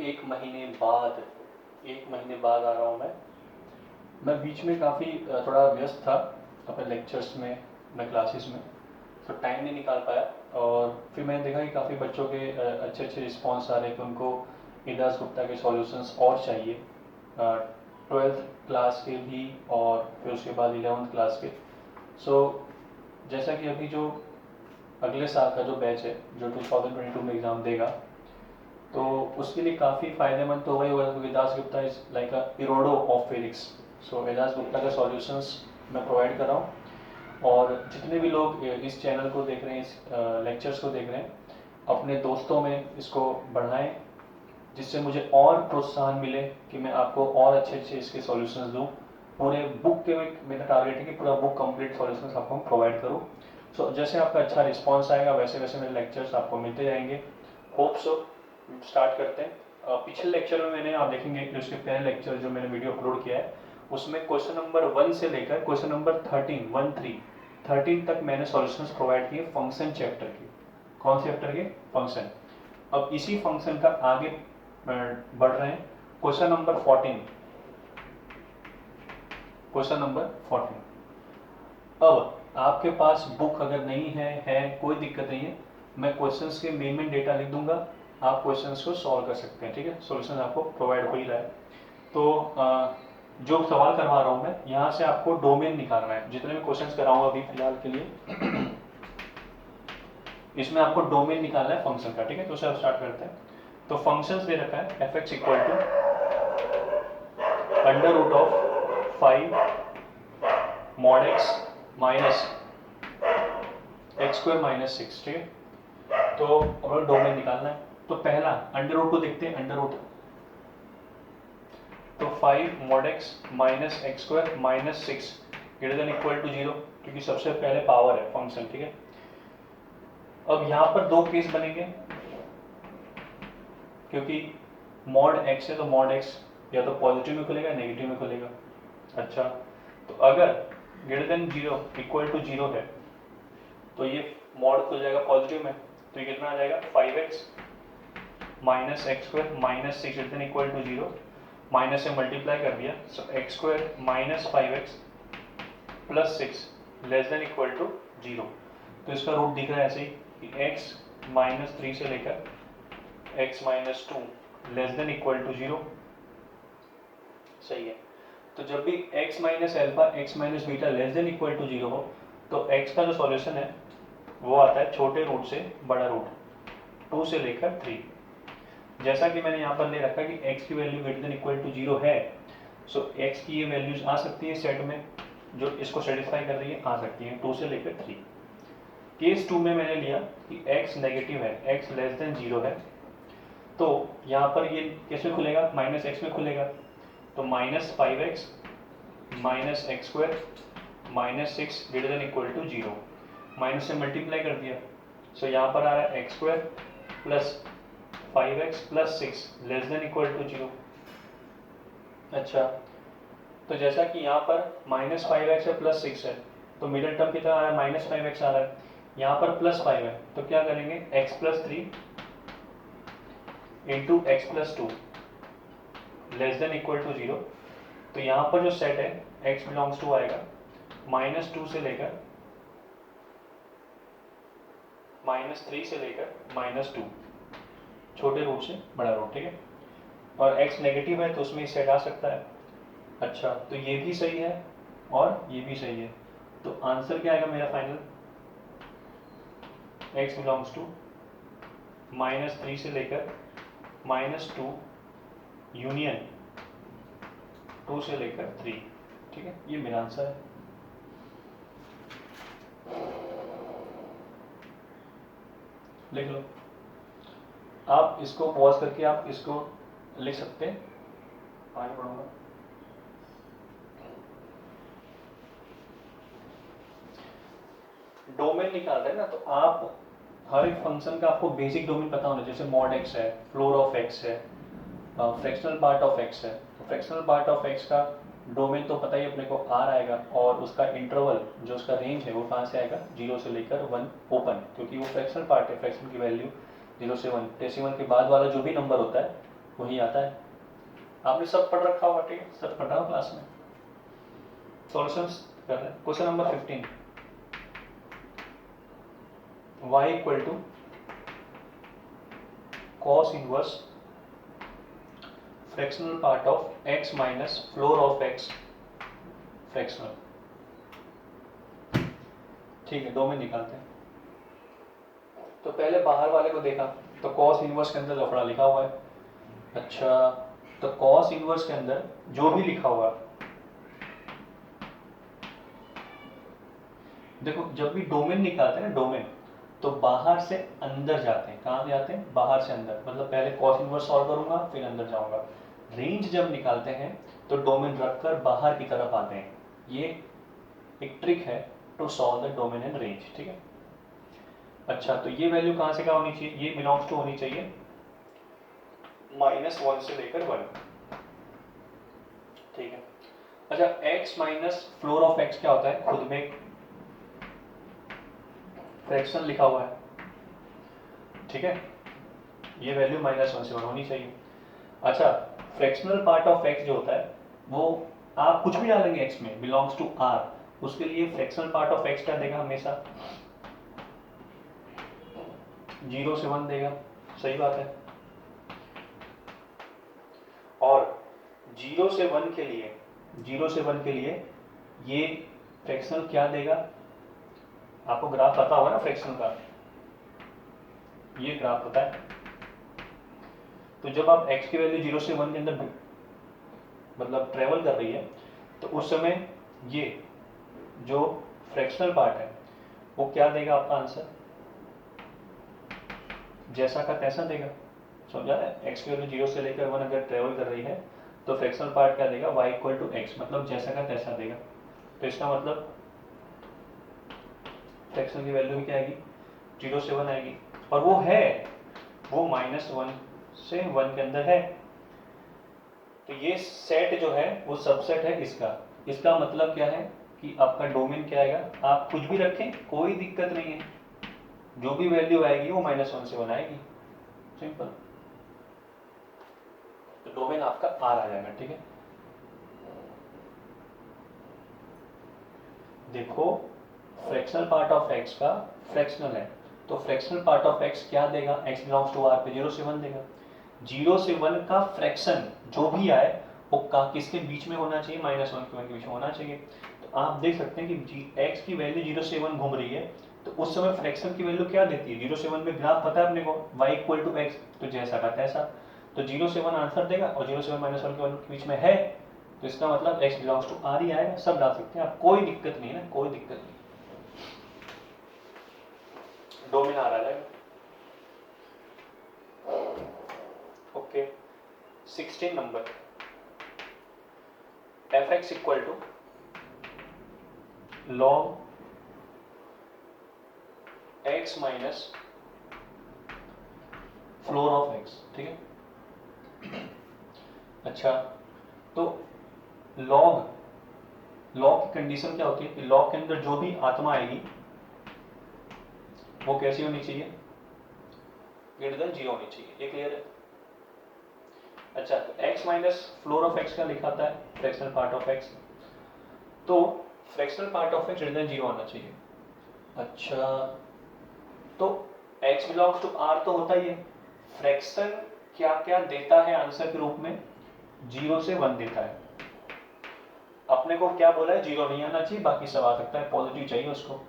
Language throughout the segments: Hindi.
एक महीने बाद आ रहा हूँ मैं बीच में काफ़ी थोड़ा व्यस्त था अपने लेक्चर्स में, अपने क्लासेस में, तो टाइम नहीं निकाल पाया। और फिर मैंने देखा कि काफ़ी बच्चों के अच्छे अच्छे रिस्पॉन्स आ रहे हैं कि उनको इदास गुप्ता के सॉल्यूशंस और चाहिए, 12th क्लास के भी और फिर उसके बाद 11th क्लास के। सो जैसा कि अभी जो अगले साल का जो बैच है जो 2022 में एग्ज़ाम देगा, तो उसके लिए काफ़ी फ़ायदेमंद तो वही होगा क्योंकि Das Gupta is like a Irodov of physics. So एदास गुप्ता का सॉल्यूशंस मैं प्रोवाइड कर रहा हूँ। और जितने भी लोग इस चैनल को देख रहे हैं, इस लेक्चर्स को देख रहे हैं, अपने दोस्तों में इसको बढ़ाएं, जिससे मुझे और प्रोत्साहन मिले कि मैं आपको और अच्छे अच्छे इसके सॉल्यूशंस दूँ। पूरे बुक के मेरा टारगेट है कि पूरा बुक कंप्लीट सॉल्यूशंस आपको प्रोवाइड करूँ। सो जैसे आपका अच्छा रिस्पॉन्स आएगा वैसे वैसे मेरे लेक्चर्स आपको मिलते जाएंगे। Hope so. स्टार्ट करते हैं। पिछले लेक्चर में मैंने, आप देखेंगे कि उसके पहले लेक्चर जो मैंने वीडियो अपलोड किया है उसमें क्वेश्चन नंबर 1 से लेकर क्वेश्चन नंबर 13 तक मैंने सॉल्यूशंस प्रोवाइड किए फंक्शन चैप्टर के। कौन से चैप्टर के? फंक्शन। अब इसी फंक्शन का आगे बढ़ रहे हैं क्वेश्चन नंबर 14। Question number 14। अब आपके पास बुक अगर नहीं है कोई दिक्कत नहीं है, मैं क्वेश्चंस के मेन डेटा लिख दूंगा, आप क्वेश्चंस को सॉल्व कर सकते हैं। ठीक है, सॉल्यूशन आपको प्रोवाइड हो ही रहा है। तो जो सवाल करवा रहा हूँ मैं, यहाँ से आपको डोमेन निकालना है। जितने भी क्वेश्चंस कराऊंगा अभी फिलहाल के लिए इसमें आपको डोमेन निकालना है फंक्शन का। ठीक है, तो उसे आप स्टार्ट करते हैं। तो फंक्शंस दे रखा है F X equal to under root of 5 mod X minus x square minus 6। ठीक है, तो अब डोमेन निकालना है। तो पहला अंडर रूट को देखते हैं। अंडर रूट तो 5 mod X minus x square minus 6 greater than equal to 0, क्योंकि सबसे पहले पावर है फंक्शन। ठीक है, अब यहाँ पर दो केस बनेंगे क्योंकि मॉड एक्स है, तो मॉड एक्स या तो पॉजिटिव में खुलेगा नेगेटिव में खुलेगा। अच्छा, तो अगर ग्रेटर देन 0 इक्वल टू 0 है तो ये मॉड खुल जाएगा पॉजिटिव में, तो ये कितना आ जाएगा 5x minus x square minus 6 greater than equal to 0, minus से मल्टीप्लाई कर दिया, so x square minus 5x plus 6 less than equal to 0। तो इसका रूट दिख रहा है ऐसे ही कि x माइनस 3 से लेकर x minus 2 less than equal to 0। सही है, तो जब भी x minus alpha x minus beta less than equal to 0 हो तो x का जो सॉल्यूशन है वो आता है छोटे रूट से बड़ा रूट 2 से लेकर 3। जैसा कि मैंने यहाँ पर ले रखा कि x की value greater than equal to 0 है, सो x की ये वैल्यूज आ सकती है सेट में जो इसको सेटिस्फाई कर रही है, आ सकती है 2 से लेकर 3। केस 2 में मैंने लिया कि x नेगेटिव है, x लेस देन 0 है, तो यहाँ पर ये किस में खुलेगा? माइनस एक्स में खुलेगा, तो minus 5x minus x square minus 6 greater than equal to 0, minus से मल्टीप्लाई कर दिया, सो यहाँ पर आ रहा है x square plus 5x plus 6 less than equal to 0। अच्छा, तो जैसा कि यहाँ पर माइनस 5x है प्लस 6 है, तो मिडिल टर्म कितना आ रहा है? माइनस 5x आ रहा है, यहाँ पर प्लस 5 है, तो क्या करेंगे x plus 3 into x plus 2 less than equal to 0। तो यहाँ पर जो सेट है x बिलोंग्स टू आएगा माइनस 2 से लेकर माइनस 3 से लेकर माइनस 2, छोटे रूट से बड़ा रूट। ठीक है, और x नेगेटिव है तो उसमें सेट आ सकता है। अच्छा, तो ये भी सही है और ये भी सही है, तो आंसर क्या आएगा मेरा final? x belongs to minus 3 से लेकर माइनस 2 यूनियन 2 से लेकर 3। ठीक है, ये मेरा आंसर है। लिख लो, आप इसको पॉज करके आप इसको लिख सकते हैं। आगे बढ़ूंगा। डोमेन निकाल रहे हैं ना, तो आप हर एक फंक्शन का आपको बेसिक डोमेन पता होना, जैसे मॉड एक्स है, फ्लोर ऑफ एक्स है, फ्रैक्शनल पार्ट ऑफ एक्स है, तो फ्रैक्शनल पार्ट ऑफ एक्स का डोमेन तो पता ही अपने को आर आएगा, और उसका इंटरवल जो उसका रेंज है वो कहाँ से आएगा? 0 से लेकर 1 ओपन, क्योंकि वो फ्रैक्शनल पार्ट है, फ्रैक्शन की वैल्यू 0 से 1, डेसिमल के बाद वाला जो भी नंबर होता है वही आता है। आपने सब पढ़ रखा होगा, ठीक है, सब पढ़ रहा हो क्लास में। सॉल्यूशंस कर रहे हैं। Question number 15, y equal to cos inverse fractional part of x minus floor of x fractional. ठीक है, डोमेन निकालते हैं। तो पहले बाहर वाले को देखा तो cos इनवर्स के अंदर लफड़ा लिखा हुआ है। अच्छा, तो cos इनवर्स के अंदर जो भी लिखा हुआ, देखो जब भी डोमेन निकालते हैं ना, डोमेन, तो बाहर से अंदर जाते हैं। कहाँ जाते हैं? बाहर से अंदर। मतलब पहले cos इनवर्स सॉल्व करूंगा फिर अंदर जाऊंगा। रेंज जब निकालते हैं तो डोमेन रखकर बाहर की तरफ आते हैं। ये एक ट्रिक है to solve the domain and range, ठीक है। अच्छा, तो ये वैल्यू कहाँ से कहाँ होनी चाहिए? ये बिलोंग्स टू होनी चाहिए -1 से लेकर 1, ठीक है। अच्छा, x minus floor of x क्या होता है? खुद में एक फ्रैक्शन लिखा हुआ है, ठीक है। ये वैल्यू -1 से 1 होनी चाहिए। अच्छा, फ्रैक्शनल पार्ट ऑफ x जो होता है वो आप कुछ भी डालेंगे x में, बिलोंग्स टू r, उसके लिए फ्रैक्शनल पार्ट ऑफ x क्या देगा? हमेशा 0 से 1 देगा, सही बात है। और 0 से 1 के लिए, 0 से 1 के लिए ये फ्रैक्शनल क्या देगा? आपको ग्राफ पता होगा ना फ्रैक्शनल का, ये ग्राफ पता है। तो जब आप x की वैल्यू 0 से 1 के अंदर मतलब ट्रेवल कर रही है तो उस समय ये जो फ्रैक्शनल पार्ट है वो क्या देगा? आपका आंसर जैसा का तैसा देगा, समझा है। x की वैल्यू 0 से लेकर 1 अगर ट्रेवल कर रही है तो फ्रैक्शनल पार्ट क्या देगा? y इक्वल टू x, मतलब जैसा का तैसा देगा। तो इसका मतलब फ्रैक्शन की वैल्यू भी क्या आएगी? 0 से 1 आएगी। और वो है, वो -1 से 1 के अंदर है। तो ये सेट जो है वो सबसेट है इसका। इसका मतलब क्या है कि आपका डोमेन क्या आएगा? आप कुछ भी रखें, कोई दिक्कत नहीं है, जो भी वैल्यू आएगी वो -1 से 1 आएगी, सिंपल। तो डोमेन आपका R आ जाएगा, ठीक है। देखो, फ्रैक्शनल पार्ट ऑफ x का फ्रैक्शनल है, तो फ्रैक्शनल पार्ट ऑफ x क्या देगा? x बिलोंग्स टू R पे 0 से 1 देगा। 0 से 1 का फ्रैक्शन जो भी आए वो किसके बीच में होना चाहिए? -1 के 1 के बीच में होना चाहिए। तो आप देख सकते हैं कि x की वैल्यू 0 से 1 घूम रही है, तो उस समय फ्रैक्शन की वैल्यू क्या देती है? 0 से 1 में ग्राफ पता है अपने को, y इक्वल टू x, तो जैसा का तैसा। तो 0 से 1 आंसर देगा और 0 से 1 -1 के 1 के बीच में है, तो इसका मतलब x बिलोंग्स टू R ही आएगा। सब डाल सकते हैं आप, कोई दिक्कत नहीं है ना, कोई दिक्कत नहीं। डोमेन आ रहा है। Okay, 16 number, fx equal to log x minus floor of x, ठीक है। अच्छा, तो log की कंडीशन क्या होती है कि log के अंदर जो भी आत्मा आएगी वो कैसी होनी चाहिए? ग्रेटर देन 0 होनी चाहिए, ये क्लियर है। अच्छा, तो x minus floor of x का लिखा था है फ्रैक्शनल पार्ट ऑफ x, तो fractional part of x greater than 0 आना चाहिए। अच्छा, तो x बिलोंग्स टू R तो होता ही है, फ्रैक्शन क्या क्या देता है आंसर के रूप में? 0 से 1 देता है। अपने को क्या बोला है? 0 नहीं आना चाहिए, बाकी सब आ सकता है, पॉजिटिव चाहिए उसको।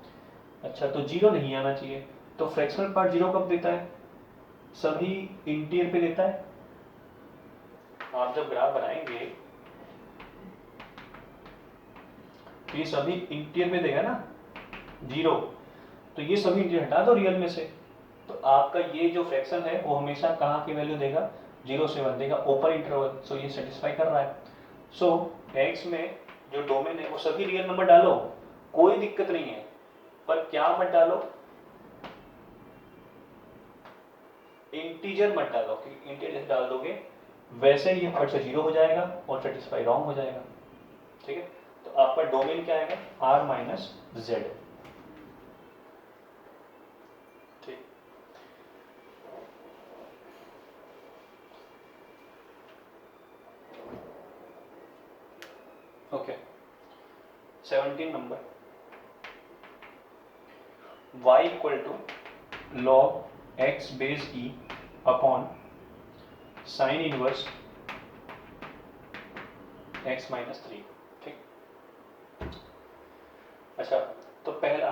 अच्छा, तो 0 नहीं आना चाहिए, तो फ्रैक्शनल पार्ट 0 कब देता है? सभी इंटीरियर पे देता है। आप जब ग्राफ बनाएंगे तो ये सभी इंटीरियर में देगा ना 0, तो ये सभी इंटीरियर हटा दो रियल में से, तो आपका ये जो फ्रैक्शन है वो हमेशा कहाँ की वैल्यू देगा? 0 से 1 देगा, ओपन इंटरवल। सो ये सेटिस्फाई कर रहा है। सो x में जो डोमेन है वो सभी रियल नंबर डालो, कोई दिक्कत नहीं है, पर क्या मत डालो? इंटीजर मत डालो, कि इंटीजर डाल दोगे वैसे ये फट से 0 हो जाएगा और सेटिस्फाई रॉन्ग हो जाएगा, ठीक है। तो आपका डोमेन क्या आएगा? R माइनस जेड, ठीक। Okay, 17 number, y equal to log x base e upon sine inverse x minus 3। ठीक, अच्छा तो पहला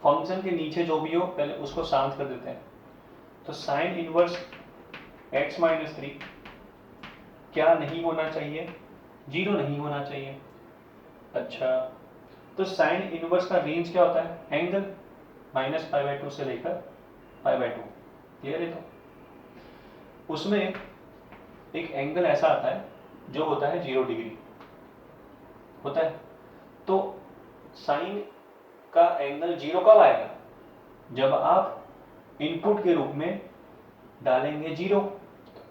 फंक्शन के नीचे जो भी हो पहले उसको शांत कर देते हैं। तो साइन इनवर्स x माइनस 3 क्या नहीं होना चाहिए? 0 नहीं होना चाहिए। अच्छा, तो साइन इनवर्स का रेंज क्या होता है? एंगल -π/2 से लेकर π/2। क्लियर है? तो उसमें एक एंगल ऐसा आता है जो होता है 0 डिग्री होता है। तो साइन का एंगल 0 कब आएगा? जब आप इनपुट के रूप में डालेंगे 0।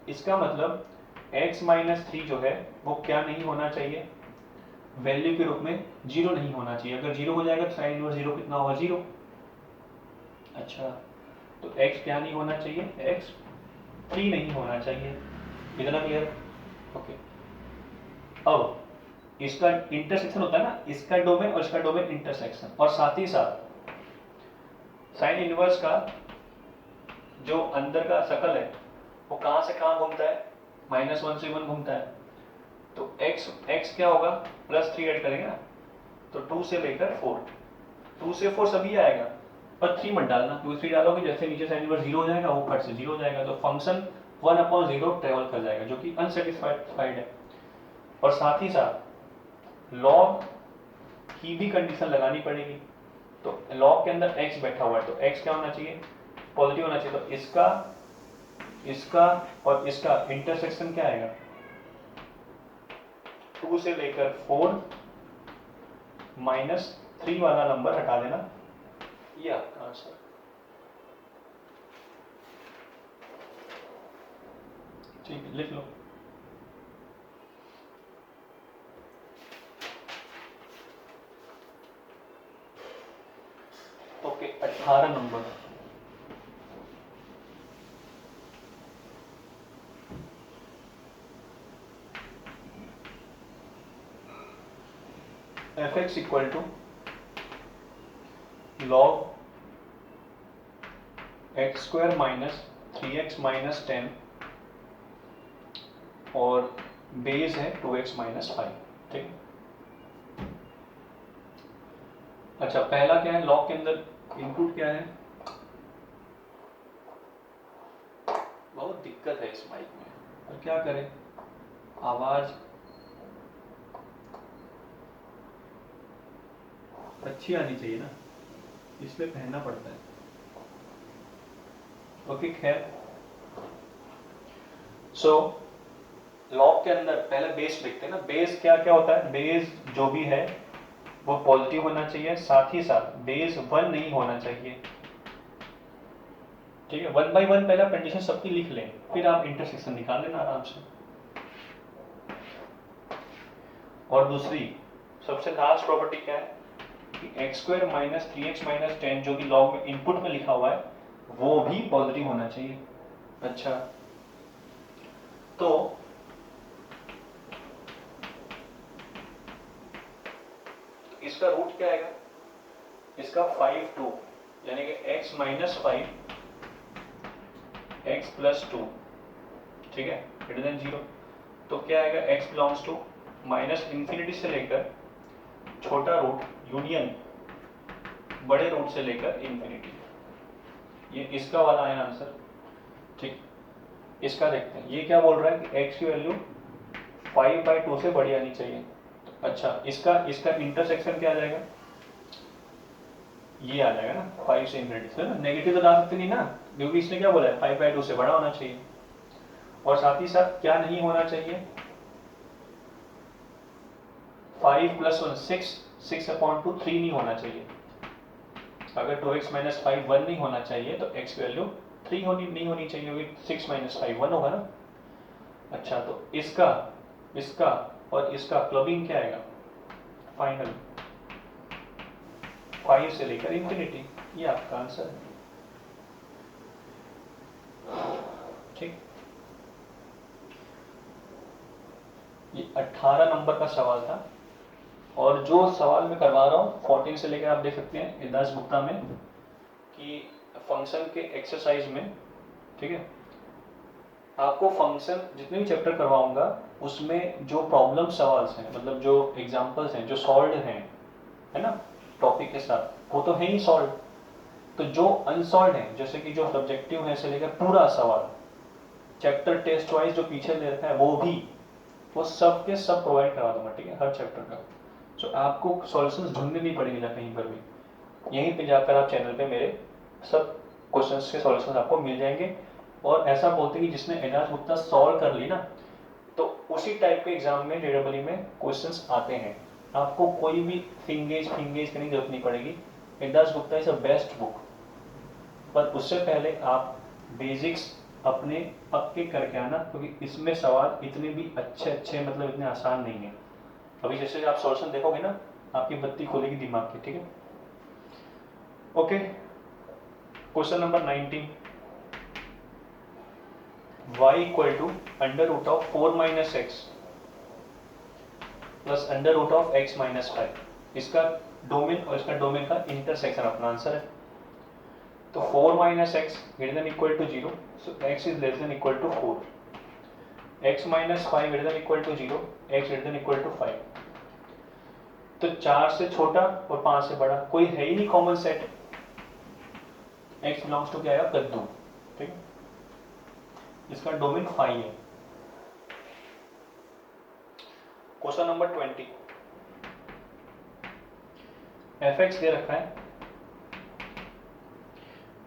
इसका मतलब x माइनस 3 जो है वो क्या नहीं होना चाहिए? वैल्यू के रूप में 0 नहीं होना चाहिए। अगर 0 हो जाएगा तो साइन इनवर्स 0 कितना होगा? 0। अच्छा, तो x क्या नहीं होना चाहिए? x 3 नहीं होना चाहिए। इतना क्लियर? ओके, अब इसका इंटरसेक्शन होता है ना, इसका डोमेन और इसका डोमेन इंटरसेक्शन, और साथ ही साथ साइन इनवर्स का जो अंदर का सर्कल है वो कहां से कहां घूमता है? -1 से 1 घूमता है। तो x क्या होगा? +3 ऐड करेंगे ना, तो 2 से लेकर 4, 2 से 4 सभी आएगा, पर 3 मत डालना, क्योंकि 3 डालोगे जैसे नीचे साइन इनवर्स 0 हो जाएगा, वो फट से 0 हो जाएगा, तो फंक्शन 1/0 ट्रेवल कर जाएगा, जो कि अनसेटिस्फाइड है। और साथ ही साथ लॉग की भी कंडीशन लगानी पड़ेगी। तो लॉग के अंदर x बैठा हुआ है, तो x क्या होना चाहिए? पॉजिटिव होना चाहिए। तो इसका और इसका इंटरसेक्शन क्या आएगा? 2 से लेकर 4 -3 वाला नंबर हटा देना, ये आपका आंसर। ठीक है, लिख लो। Okay, 18 number, fx equal to log x² minus 3x minus 10 और बेस है 2x माइनस 5। ठीक, अच्छा पहला क्या है? लॉग के अंदर इनपुट क्या है? बहुत दिक्कत है इस माइक में, और क्या करें, आवाज अच्छी आनी चाहिए ना, इसलिए पहनना पड़ता है। ओके, खैर, सो लॉग के अंदर पहले बेस लिखते हैं ना। बेस क्या क्या होता है? बेस जो भी है वो पॉजिटिव होना चाहिए, साथ ही साथ बेस 1 नहीं होना चाहिए। ठीक है, 1 बाई 1 पहले कंडीशन सबकी लिख लें, फिर आप इंटरसेक्शन निकाल लेना आराम से। और दूसरी सबसे लास्ट प्रॉपर्टी क्या है कि x² माइनस 3x माइनस 10 जो कि लॉग में इनपुट में लिखा हुआ है वो भी पॉजिटिव होना चाहिए। अच्छा, तो इसका रूट क्या आएगा? इसका 5 2, यानी कि x माइनस 5 x प्लस 2, ठीक है, ग्रेटर देन 0। तो क्या आएगा? x बिलोंग्स टू -∞ से लेकर छोटा रूट यूनियन बड़े रूट से लेकर इन्फिनिटी। ये इसका वाला है आंसर। ठीक, इसका देखते हैं, ये क्या बोल रहा है कि x की वैल्यू 5/2 से बड़ी आनी चाहिए। अच्छा, इसका इंटरसेक्शन क्या आ जाएगा? ये आ जाएगा ना 5 से इन्फिनिटी से ना, नेगेटिव तो डाल सकते नहीं ना, क्योंकि इसने क्या बोला है 5/2 से बड़ा होना चाहिए। और साथ ही साथ क्या नहीं होना चाहिए? 5 + 1 6, 6/2 3 नहीं होना चाहिए। अगर 2x माइनस 5 1 नहीं होना चाहिए तो x वैल्यू 3 नहीं होनी चाहिए, क्योंकि 6 माइनस 5 1 होगा ना। अच्छा, तो इसका और इसका क्लबिंग क्या आएगा? फाइनल 5 से लेकर इन्फिनिटी, ये आपका आंसर है। ठीक, ये 18 नंबर का सवाल था। और जो सवाल मैं करवा रहा हूँ 14 से लेकर आप देख सकते हैं एदास गुप्ता में कि फंक्शन के एक्सरसाइज में, ठीक है, आपको फंक्शन जितने भी चैप्टर करवाऊंगा उसमें जो प्रॉब्लम सवाल्स हैं, मतलब जो एग्जांपल्स हैं जो सॉल्व हैं, है ना, टॉपिक के साथ, वो तो है ही सॉल्व। तो जो अनसॉल्व है, जैसे कि जो सब्जेक्टिव है से लेकर पूरा सवाल चैप्टर टेस्ट वाइज जो पीछे ले रखा है वो भी, वो सब के सब प्रोवाइड करा दूंगा, ठीक है, हर चैप्टर का। सो आपको सॉल्यूशंस ढूंढने नहीं पड़ेंगे ना कहीं पर भी, यहीं पे जाकर आप चैनल पे मेरे सब क्वेश्चंस के सॉल्यूशंस आपको मिल जाएंगे। और ऐसा बोलते हैं कि जिसने एजाज गुप्ता सॉल्व कर ली ना, तो उसी टाइप के एग्जाम में जेडब्ल्यू में क्वेश्चंस आते हैं। आपको कोई भी फिंगेज करने की जरूरत नहीं पड़ेगी। Ejaz Gupta is a best book, पर उससे पहले आप बेसिक्स अपने पक्के करके आना, क्योंकि इसमें सवाल इतने भी अच्छे मतलब इतने आसान नहीं है। अभी जैसे आप सॉल्यूशन देखोगे ना, आपकी बत्ती खोलेगी दिमाग की, ठीक है। Okay, question number 19, y equal to under root of 4 minus x plus under root of x minus 5। इसका डोमेन और इसका डोमेन का इंटरसेक्शन अपना आंसर है। तो 4 minus X greater than equal to 0, so x is less than equal to 4, x minus 5 greater than equal to 0, x greater than equal to 5। तो 4 से छोटा और 5 से बड़ा कोई है ही नहीं common set. x belongs to क्या आएगा, कद्दू, ठीक है। इसका डोमेन 5 है। क्वेश्चन नंबर 20, fx दे रखा है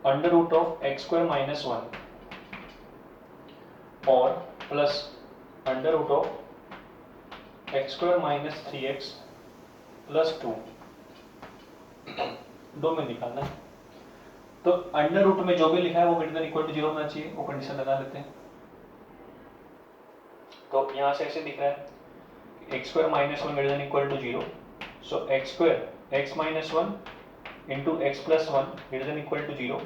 under root of X square minus 1 और plus under root of X square minus 3x plus 2, domain निकालना है। तो अंडर रूट में जो भी लिखा है वो ग्रेटर देन इक्वल टू 0 होना चाहिए, वो कंडीशन लगा लेते हैं। तो यहां से ऐसे दिख रहा है x square minus 1 greater than equal to 0, so x square x minus 1 into x plus 1 greater than equal to 0।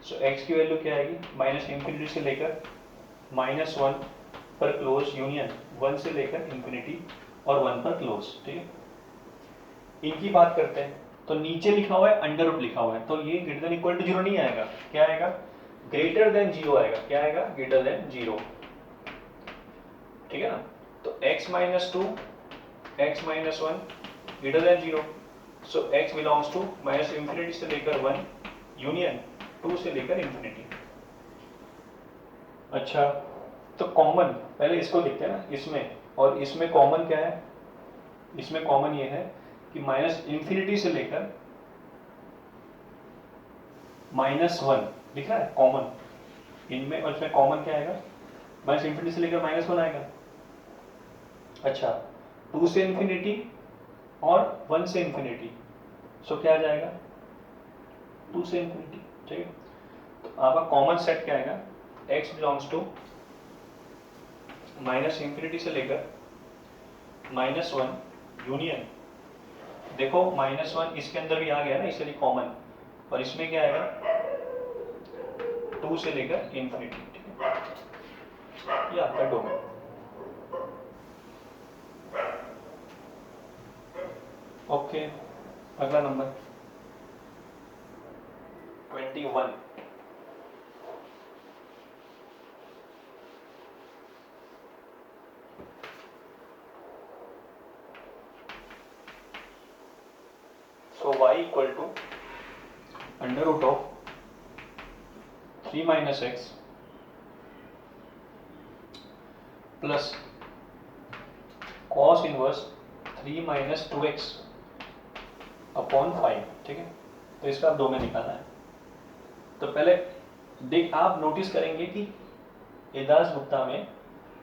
So x की वैल्यू क्या आएगी, माइनस इंफिनिटी से लेकर माइनस 1 पर क्लोज यूनियन 1 से लेकर इंफिनिटी और 1 पर क्लोज, ठीक है। इनकी बात करते हैं, तो नीचे लिखा हुआ है अंडर रूट लिखा हुआ है, तो ये ग्रेटर देन इक्वल टू 0 नहीं आएगा, क्या आएगा, ग्रेटर देन 0 आएगा। क्या आएगा, ग्रेटर देन 0, ठीक है ना। तो x minus 2 x minus 1 greater than 0, so x belongs to minus infinity से लेकर 1 यूनियन 2 से लेकर इंफिनिटी। अच्छा, तो कॉमन पहले इसको लिखते हैं ना, इसमें और इसमें कॉमन क्या है, इसमें कॉमन ये है कि माइनस इंफिनिटी से लेकर माइनस 1 लिख रहा है कॉमन इनमें, और इसमें कॉमन क्या आएगा, माइनस इंफिनिटी से लेकर माइनस 1 आएगा। अच्छा, 2 से इंफिनिटी और 1 से इंफिनिटी, सो क्या आ जाएगा, 2 से इंफिनिटी, ठीक है। तो आपका कॉमन सेट क्या आएगा, x belongs to minus infinity से लेकर माइनस 1 यूनियन, देखो माइनस 1 इसके अंदर भी आ गया ना, इसलिए कॉमन, और इसमें क्या आएगा 2 से लेकर इंफिनिटी, ठीक है। ये आपका डोमेन। ओके, अगला number 21, so y equal to under root of 3 minus x plus cos inverse 3 minus 2x upon 5, ठीक है। तो इसका डोमेन निकालना है। तो पहले देख, आप नोटिस करेंगे कि एदास गुप्ता में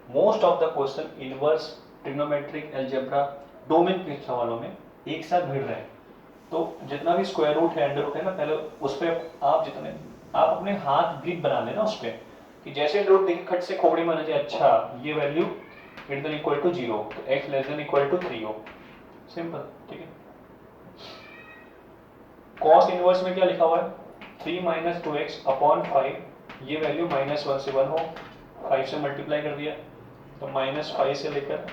most of the question inverse, trigonometric, algebra, domain के सवालों में एक साथ भिड़ रहे हैं। तो जितना भी स्क्वायर रूट है, अंडर रूट है ना, पहले उस पर आप अपने हाथ ग्रिप बना लेना उस पर, कि जैसे अंडर रूट देखिए खट से खोपड़ी में आना चाहिए, अच्छा ये value greater than equal to 0, तो x less than equal to 3 हो, सिंपल, ठीक है। कॉस इनवर्स में क्या लिखा हुआ है, 3 माइनस 2x अपॉन 5, ये वैल्यू माइनस 1 से 1 हो, 5 से मल्टीप्लाई कर दिया, तो माइनस 5 से लेकर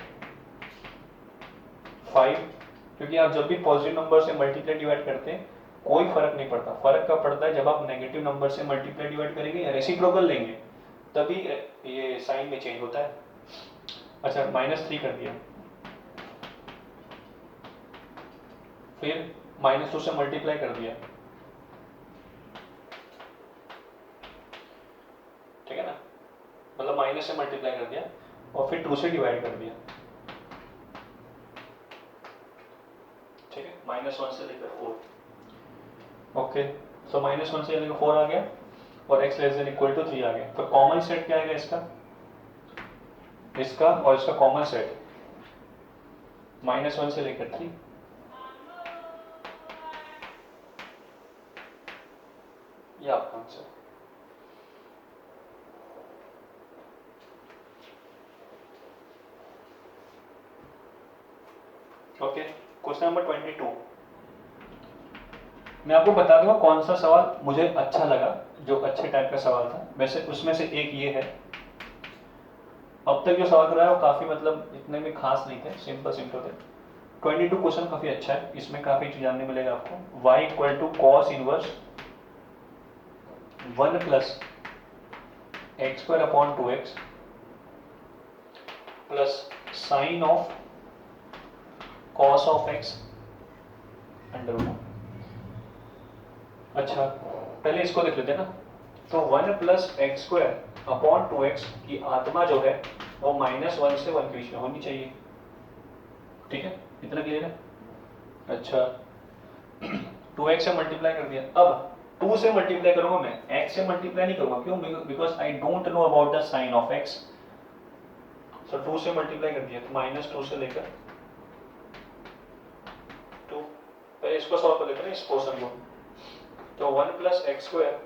5 क्योंकि आप जब भी पॉजिटिव नंबर से मल्टीप्लाई डिवाइड करते हैं कोई फर्क नहीं पड़ता। फर्क कब पड़ता है जब आप नेगेटिव नंबर से मल्टीप्लाई डिवाइड करेंगे या रेसिप्रोकल लेंगे, तभी ये साइन में चेंज होता है। अच्छा, -3 कर दिया, फिर -2 से मल्टीप्लाई कर दिया, ठीक है ना, मतलब माइनस से मल्टीप्लाई कर दिया और फिर 2 से डिवाइड कर दिया, ठीक है, -1 से लेकर 4। ओके, सो -1 से लेकर 4 आ गया और x less than equal to 3 आ गया। तो कॉमन सेट क्या आएगा इसका, इसका और इसका कॉमन सेट -1 से लेकर 3। ये आपका आंसर। Okay, question number 22। मैं आपको बता दूंगा कौन सा सवाल मुझे अच्छा लगा, जो अच्छे टाइप का सवाल था। वैसे उसमें से एक ये है। अब तक जो सवाल कराया वो काफी मतलब इतने में खास नहीं थे, सिंपल थे। 22 क्वेश्चन काफी अच्छा है, इसमें काफी चीज जानने मिलेगा आपको। y equal to cos inverse 1 plus x square upon 2x plus sine of cos of x under root. अच्छा, पहले इसको देख लेते हैं ना। तो 1 plus x square upon 2x की आत्मा जो है वो -1 से 1 के बीच में होनी चाहिए, ठीक है, इतना क्लियर है। अच्छा, 2x से मल्टीप्लाई कर दिया, अब 2 से मल्टीप्लाई करूंगा मैं, x से मल्टीप्लाई नहीं करूंगा, क्यों, because I don't know about the sine of x। So 2 से मल्टीप्लाई कर दिया, तो -2 से लेकर 2। पहले इसको सॉल्व कर लेते हैं, इस पोर्शन को। तो 1 plus x square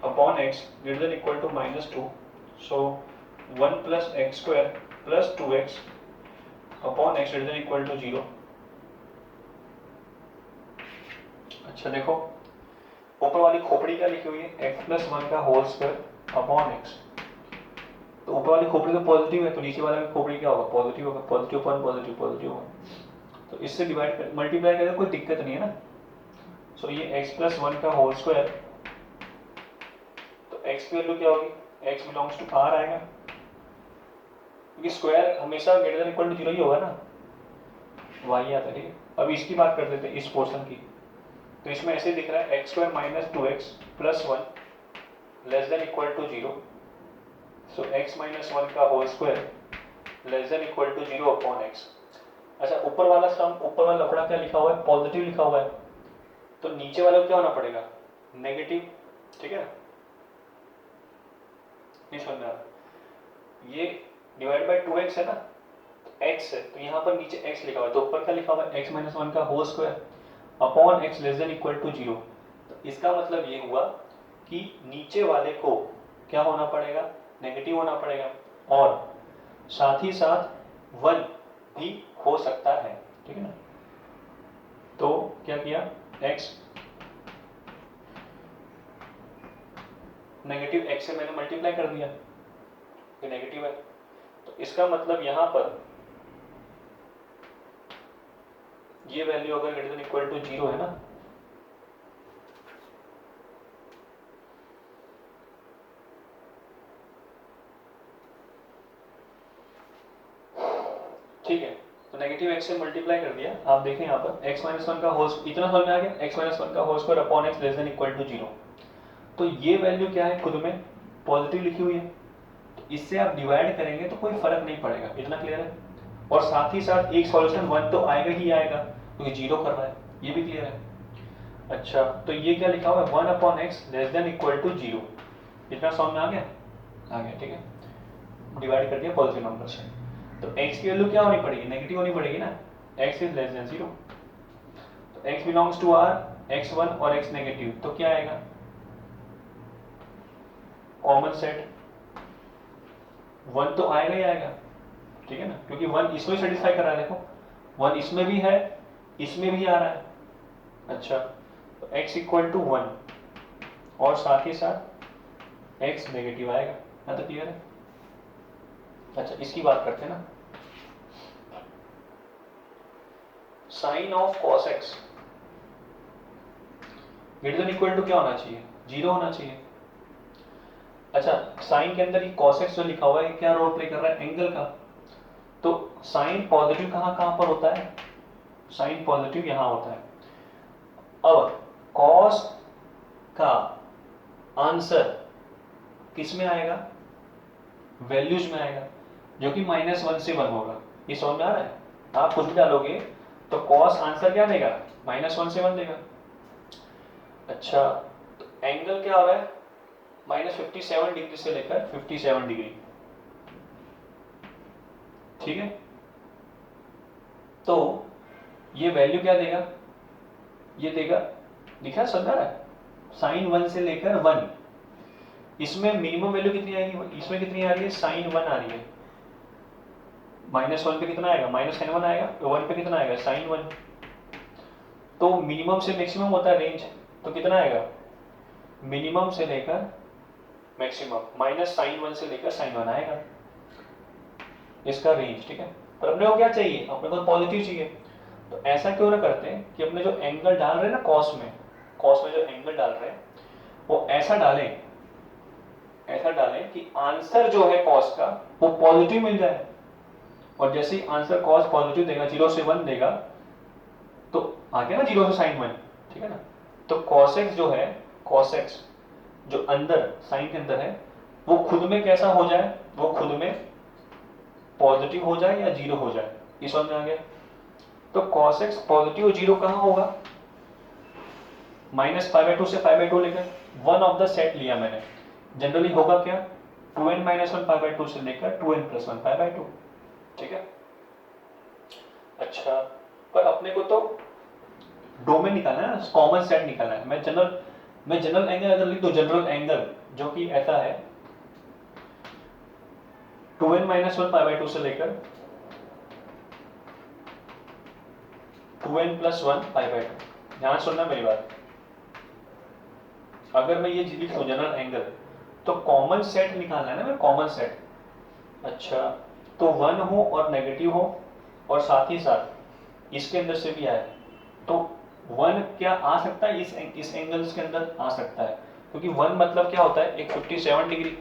upon x greater than equal to -2, so 1 plus x square plus 2x upon x greater than equal to 0। अच्छा देखो, ऊपर वाली खोपड़ी क्या लिखी हुई है, x प्लस 1 का होल स्क्वायर अपॉन x। तो ऊपर वाली खोपड़ी तो पॉजिटिव है, तो नीचे वाला खोपड़ी क्या होगा, पॉजिटिव होगा, पॉजिटिव अपॉन पॉजिटिव पॉजिटिव होगा। तो इससे डिवाइड कर मल्टीप्लाई करें कोई दिक्कत नहीं है ना। सो ये x प्लस 1 का होल स्क्वायर, तो x की वैल्यू क्या होगी, x बिलोंग्स टू r आएगा, क्योंकि स्क्वायर हमेशा ग्रेटर देन इक्वल टू 0 ही होगा ना, y आता है। अब इसकी बात कर लेते हैं, इस पोर्शन की। तो इसमें ऐसे दिख रहा है x square minus 2x plus 1 less than equal to 0। So x minus 1 का whole square less than equal to 0 upon x। अच्छा, ऊपर वाला सम, ऊपर वाला लफड़ा क्या लिखा हुआ है, पॉजिटिव लिखा हुआ है, तो नीचे वाले को क्या होना पड़ेगा, नेगेटिव, ठीक है ना। नहीं समझ में आ रहा, ये डिवाइड बाय 2x है ना, x है, तो यहाँ पर नीचे x लिखा हुआ है, तो ऊपर क्या लिखा हुआ है, x माइनस 1 का whole square upon x less than equal to 0। तो इसका मतलब ये हुआ कि नीचे वाले को क्या होना पड़ेगा, नेगेटिव होना पड़ेगा, और साथ ही साथ 1 भी हो सकता है, ठीक है ना। तो क्या किया, x नेगेटिव x से मैंने मल्टीप्लाई कर दिया, ये नेगेटिव है, तो इसका मतलब यहां पर ये वैल्यू अगर ग्रेटर देन इक्वल टू 0 है ना, ठीक है, तो नेगेटिव x से मल्टीप्लाई कर दिया। आप देखें यहाँ पर x माइनस 1 का होल, इतना समझ में आ गया, x माइनस 1 का whole square upon x less than equal to 0। तो ये वैल्यू क्या है, खुद में पॉजिटिव लिखी हुई है, तो इससे आप डिवाइड करेंगे तो कोई फर्क नहीं पड़ेगा, इतना क्लियर है। और साथ ही साथ एक सॉल्यूशन 1 तो आएगा ही आएगा, क्योंकि 0 कर रहा है, ये भी क्लियर है। अच्छा, तो ये क्या लिखा हुआ है, 1 upon x less than equal to 0। इतना समझ में आ गया, ठीक है, डिवाइड कर दिया पॉजिटिव नंबर से। तो x की वैल्यू क्या होनी पड़ेगी, नेगेटिव होनी पड़ेगी ना, x इज लेस देन 0। तो x belongs to r, x1 और x नेगेटिव, तो क्या आएगा, कॉमन सेट 1 तो आएगा ही आएगा, ठीक है ना, क्योंकि 1 इसमें सेटिस्फाई कर रहा है, देखो 1 इसमें भी है, इसमें भी आ रहा है। अच्छा, तो x इक्वल टू 1 और साथ ही साथ x नेगेटिव आएगा, ना, तो क्लियर है। अच्छा, इसकी बात करते हैं ना। Sine of cos x greater than equal to क्या होना चाहिए, 0 होना चाहिए। अच्छा, साइन के अंदर ये कॉस एक्स जो लिखा हुआ है क्या रोल प्ले कर रहा है, एंगल का। तो साइन पॉजिटिव कहाँ कहाँ पर होता है, साइन पॉजिटिव यहाँ होता है। अब कॉस का आंसर किस में आएगा, वैल्यूज में आएगा, जो कि -1 से 1 होगा। ये समझ में आ रहा है, आप कुछ भी डालोगे तो कॉस आंसर क्या देगा, -1 से 1 देगा। अच्छा, तो एंगल क्या हो रहा है, -57 डिग्री से लेकर 57 डिग्री, ठीक है। तो ये वैल्यू क्या देगा, ये देगा, दिखा समझ रहा है, साइन 1 से लेकर 1। इसमें मिनिमम वैल्यू कितनी आएगी, इसमें कितनी आ रही है, साइन 1 आ रही है। -1 पे कितना आएगा, -sin1 आएगा, तो 1 पे कितना आएगा, साइन 1। तो मिनिमम से मैक्सिमम होता है रेंज, तो कितना आएगा, मिनिमम से लेकर मैक्सिमम -sin1 से लेकर sin1 आएगा इसका रेंज, ठीक है। पर अपने को क्या चाहिए, अपने को पॉजिटिव चाहिए। तो ऐसा क्यों ना करते हैं कि अपने जो एंगल डाल रहे हैं ना कॉस में जो एंगल डाल रहे हैं वो ऐसा डालें कि आंसर जो है कॉस का वो पॉजिटिव मिल जाए। और जैसे ही आंसर कॉस पॉजिटिव देगा, 0 से 1 देगा, तो आ गया ना 0 से sin 1, ठीक है ना। तो cos x जो है, cos x जो अंदर साइन के अंदर है वो खुद में कैसा हो जाए, वो खुद में पॉजिटिव हो जाए या 0 हो जाए, ये समझ में आ गया। तो cos x पॉजिटिव 0 कहाँ होगा, -π/2 से π/2 लेकर वन ऑफ द सेट लिया मैंने। जनरली होगा क्या, 2n - 1 π/2 से लेकर 2n + 1 π/2, ठीक है। अच्छा, पर अपने को तो डोमेन निकालना है ना, कॉमन सेट निकालना है। मैं जनरल एंगल अगर लिख दूं, जनरल एंगल जो कि ऐसा है 2n - 1 π/2 से लेकर 2n + 1 π/2। ध्यान सुनना मेरी बात, अगर मैं ये लिख दूं जनरल एंगल, तो कॉमन सेट निकालना है ना, मैं कॉमन सेट। अच्छा, तो 1 हो और नेगेटिव हो और साथ ही साथ इसके अंदर से भी आए, तो 1 क्या आ सकता है, इस एंगल्स के अंदर आ सकता है, क्योंकि 1 मतलब क्या होता है, एक 57 डिग्री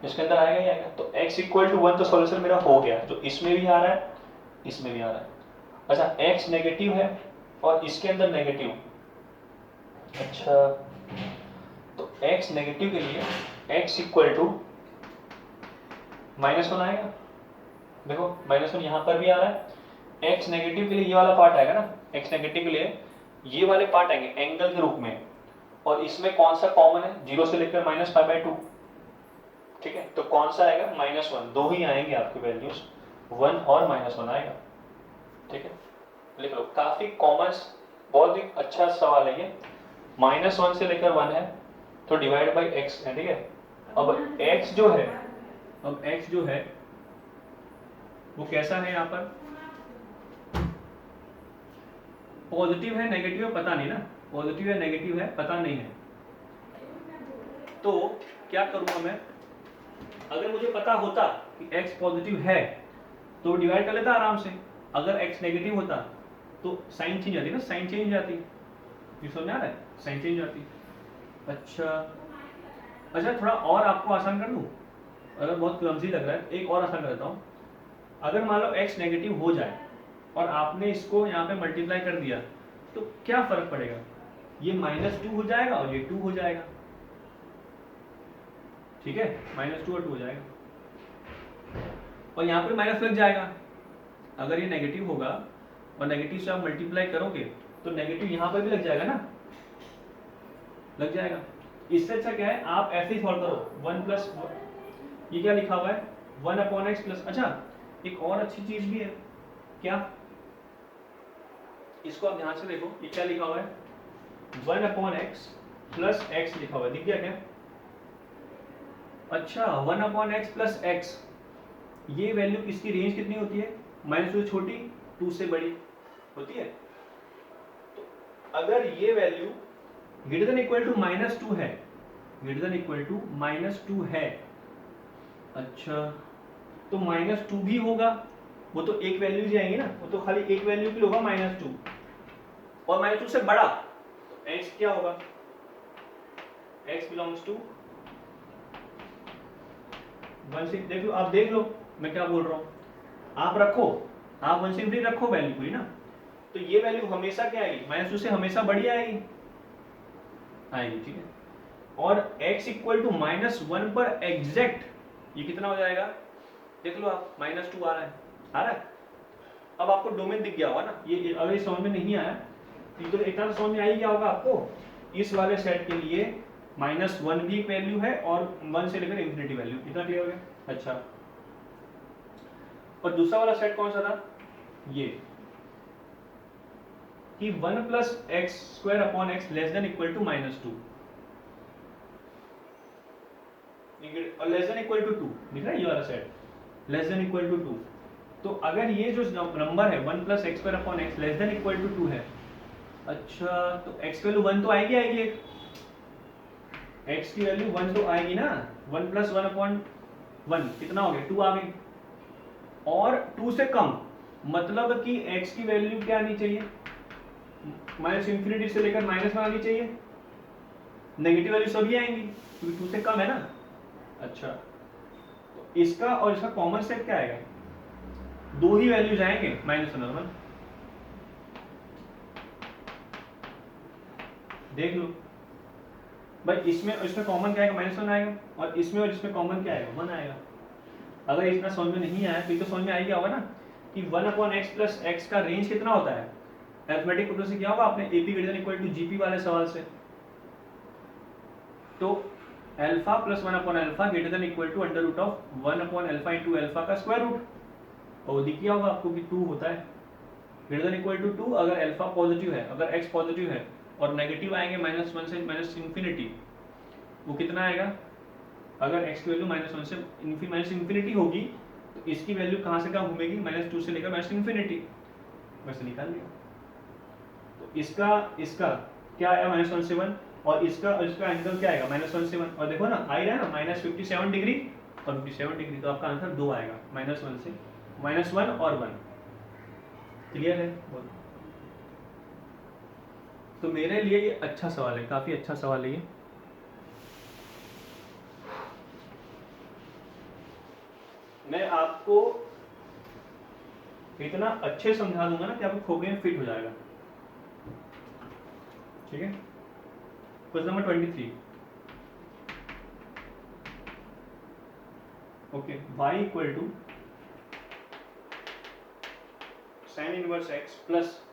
इसके अंदर आएगा ही आएगा। तो x = 1, तो सॉल्यूशन मेरा हो गया, जो इसमें भी आ रहा है इसमें भी आ रहा है। अच्छा, x नेगेटिव है और इसके अंदर नेगेटिव। अच्छा, तो x नेगेटिव के लिए x = -1 आएगा। देखो -1 यहाँ पर भी आ रहा है। x नेगेटिव के लिए ये वाला पार्ट आएगा ना, x नेगेटिव के लिए ये वाले पार्ट आएंगे एंगल के रूप में। और इसमें कौन सा कॉमन है, 0 से लेकर -π/2, ठीक है। तो कौन सा आएगा, -1। दो ही आएंगे आपके वैल्यूज, 1 और -1 आएगा, ठीक है। लिख लो, काफी कॉमन, बहुत ही अच्छा सवाल है ये। -1 से लेकर 1 है तो डिवाइड बाई x है, ठीक है। अब x जो है वो कैसा है, यहाँ पर पॉजिटिव है नेगेटिव है पता नहीं ना, पॉजिटिव है नेगेटिव है पता नहीं है। तो क्या करूंगा मैं, अगर मुझे पता होता कि x पॉजिटिव है तो डिवाइड कर लेता आराम से। अगर x नेगेटिव होता तो साइन चेंज आती ना, साइन चेंज जाती, ये समझ में आ रहा है, साइन चेंज आती। अच्छा, थोड़ा और आपको आसान कर दूं, अगर बहुत क्लमजी लग रहा है एक और आसान करता हूँ। अगर मान लो x नेगेटिव हो जाए और आपने इसको यहाँ पे मल्टीप्लाई कर दिया, तो क्या फर्क पड़ेगा, ये -2 हो जाएगा और ये 2 हो जाएगा, ठीक है। -2 और 2 हो जाएगा और यहाँ पे माइनस लग जाएगा। अगर ये नेगेटिव होगा और नेगेटिव से आप मल्टीप्लाई करोगे तो नेगेटिव यहाँ पर भी लग जाएगा ना, लग जाएगा। इससे अच्छा क्या है, आप ऐसे ही सॉल्व करो, 1 + ये क्या लिखा हुआ है, 1/x प्लस। अच्छा, एक और अच्छी चीज भी है, क्या, इसको आप ध्यान से देखो, ये क्या लिखा हुआ है, 1/x प्लस x लिखा हुआ है, दिख गया क्या। अच्छा, 1/x प्लस x, ये वैल्यू इसकी रेंज कितनी होती है, -2 छोटी 2 से बड़ी होती है। तो अगर ये value greater than equal to -2 है, ग्रेटर देन इक्वल टू -2 है, अच्छा तो -2 भी होगा वो तो एक वैल्यू ही आएंगी ना, वो तो खाली एक वैल्यू के लिए होगा -2, और -2 से बड़ा तो x क्या होगा, x बिलोंग्स टू 1 से, देख लो आप, देख लो मैं क्या बोल रहा हूँ, आप रखो, आप 1 से इंफिनिटी रखो वैल्यू पूरी ना, तो ये वैल्यू हमेशा क्या आएगी, -2 से हमेशा बड़ी आएगी, ठीक है। और x इक्वल टू -1 पर एग्जैक्ट ये कितना हो जाएगा, देख लो आप, -2 आ रहा है। अब आपको डोमेन दिख गया होगा ना, ये अगर समझ में नहीं आया तो इतना तो समझ में आ ही गया होगा आपको, इस वाले सेट के लिए -1 भी एक वैल्यू है और 1 से लेकर इंफिनिटी वैल्यू, इतना क्लियर हो गया। अच्छा, और दूसरा वाला सेट कौन सा था, ये कि 1 + x² x less than equal to -2 और लेस देन इक्वल टू 2, दिख रहा है ये वाला set, less than equal to 2। तो अगर ये जो नंबर है 1 + x² x less than equal to 2 है, अच्छा तो x की वैल्यू 1 तो आएगी, एक x की वैल्यू 1 तो आएगी ना, 1 + 1/1 कितना हो गया, 2 आ गई, और 2 से कम मतलब कि x की वैल्यू क्या आनी चाहिए, -∞ से लेकर -1 आनी चाहिए, नेगेटिव वैल्यू सभी आएंगी क्योंकि 2 से कम है ना। अच्छा, तो इसका और इसका कॉमन सेट क्या आएगा, दो ही वैल्यूज आएंगे, -1 और 1, देख लो भाई, इसमें और इसमें कॉमन क्या आएगा, -1 आएगा, और इसमें और इसमें कॉमन क्या आएगा, 1 आएगा। अगर इतना समझ में नहीं आया तो समझ में आ गया होगा ना कि 1/x + x का रेंज कितना होता है, अरिथमेटिक प्रोग्रेस से किया होगा आपने AP > GP वाले सवाल से, तो अल्फा + 1/α > √1/α का स्क्वायर रूट, और दिख गया होगा आपको कि 2 होता है, > 2 अगर अल्फा पॉजिटिव है, अगर x पॉजिटिव है और नेगेटिव आएंगे -1 से −∞, वो कितना आएगा, अगर x की वैल्यू -1 से ∞ होगी तो इसकी वैल्यू कहाँ से कहाँ घूमेगी, -2 से लेकर ∞, वैसे निकाल लिया। तो इसका क्या आया, -1 से 1, और इसका एंगल क्या आएगा, -1 से 1, और देखो ना आ रहा है ना -57 डिग्री और 57 डिग्री, तो आपका आंसर 2 आएगा, -1 से -1 और 1, क्लियर है। तो मेरे लिए ये अच्छा सवाल है, काफी अच्छा सवाल है ये। मैं आपको इतना अच्छे समझा दूंगा ना कि आपको खोपड़ी में फिट हो जाएगा, ठीक है। Question number 23, okay, y = sin 1x +